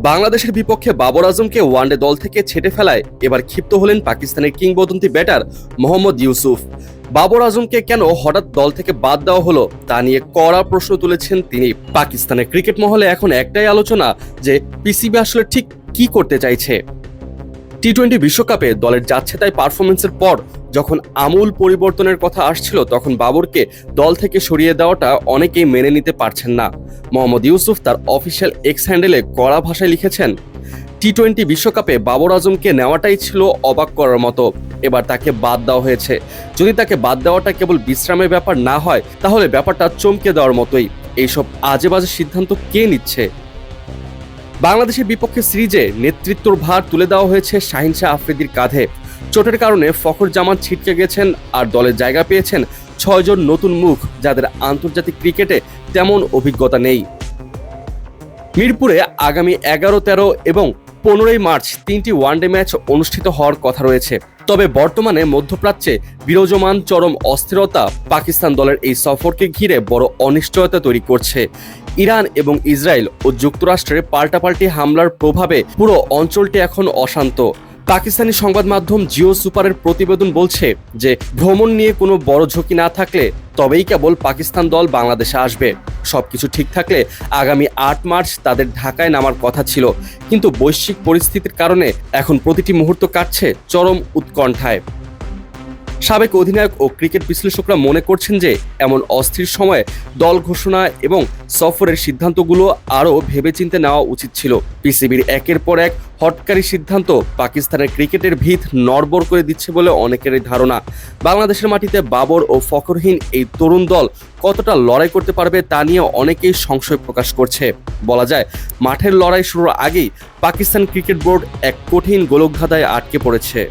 বাংলাদেশের বিপক্ষে বাবর আজমকে ওয়ানডে দল থেকে ছেঁটে ফেলায় এবার ক্ষিপ্ত হলেন পাকিস্তানের কিংবদন্তি ব্যাটার মোহাম্মদ ইউসুফ। বাবর আজমকে কেন হঠাৎ দল থেকে বাদ দেওয়া হলো তা নিয়ে কড়া প্রশ্ন তুলেছেন তিনি। পাকিস্তানের ক্রিকেট মহলে এখন একটাই আলোচনা যে পিসিবি আসলে ঠিক কি করতে চাইছে। টি-20 বিশ্বকাপে দলের যাচ্ছে তাই পারফরমেন্সের পর যখন আমূল পরিবর্তনের কথা আসছিল তখন বাবরকে দল থেকে সরিয়ে দেওয়াটা অনেকেই মেনে নিতে পারছেন না। মোহাম্মদ ইউসুফ তার অফিসিয়াল এক্স হ্যান্ডেলে কড়া ভাষায় লিখেছেন, টি-20 বিশ্বকাপে বাবর আজমকে নেওয়াটাই ছিল অবাক করার মতো। এবার তাকে বাদ দেওয়া হয়েছে। যদি তাকে বাদ দেওয়াটা কেবল বিশ্রামের ব্যাপার না হয় তাহলে ব্যাপারটা চমকে দেওয়ার মতোই। এইসব আজে বাজে সিদ্ধান্ত কে নিচ্ছে? বাংলাদেশের বিপক্ষে সিরিজে নেতৃত্বর ভার তুলে দেওয়া হয়েছে শাহিন শাহ আফ্রিদির কাঁধে। চোটের কারণে ফখর জামান ছিটকে গেছেন আর দলের জায়গা পেয়েছেন 6 জন নতুন মুখ যাদের আন্তর্জাতিক ক্রিকেটে তেমন অভিজ্ঞতা নেই। মিরপুরে আগামী 11, 13 এবং 15 মার্চ 3টি ওয়ানডে ম্যাচ অনুষ্ঠিত হওয়ার কথা রয়েছে। তবে বর্তমানে মধ্যপ্রাচ্যে বিরাজমান চরম অস্থিরতা পাকিস্তান দলের এই সফরকে ঘিরে বড় অনিশ্চয়তা তৈরি করছে। ইরান এবং ইসরায়েল ও যুক্তরাষ্ট্রের পাল্টাপাল্টি হামলার প্রভাবে পুরো অঞ্চলটি এখন অশান্ত। পাকিস্তানি সংবাদ মাধ্যম জিও সুপারের প্রতিবেদন বলছে যে ভ্রমণ নিয়ে কোনো বড় ঝুঁকি না থাকলে তবেই কেবল পাকিস্তান দল বাংলাদেশে আসবে। সবকিছু ঠিক থাকলে আগামী 8 মার্চ তাদের ঢাকায় নামার কথা ছিল, কিন্তু বৈশ্বিক পরিস্থিতির কারণে এখন প্রতিটি মুহূর্ত কাটছে চরম উৎকণ্ঠায়। সাবেক অধিনায়ক ও ক্রিকেট বিশ্লেষকরা মনে করছেন যে এমন অস্থির সময়ে দল ঘোষণা এবং সফরের সিদ্ধান্তগুলো আরও ভেবেচিন্তে নেওয়া উচিত ছিল। পিসিবির একের পর এক হটকারী সিদ্ধান্ত পাকিস্তানের ক্রিকেটের ভিত নড়বড় করে দিচ্ছে বলে অনেকেরই ধারণা। বাংলাদেশের মাটিতে বাবর ও ফখরহীন এই তরুণ দল কতটা লড়াই করতে পারবে তা নিয়ে অনেকেই সংশয় প্রকাশ করছে। বলা যায় মাঠের লড়াই শুরুর আগেই পাকিস্তান ক্রিকেট বোর্ড এক কঠিন গোলকধাঁধায় আটকে পড়েছে।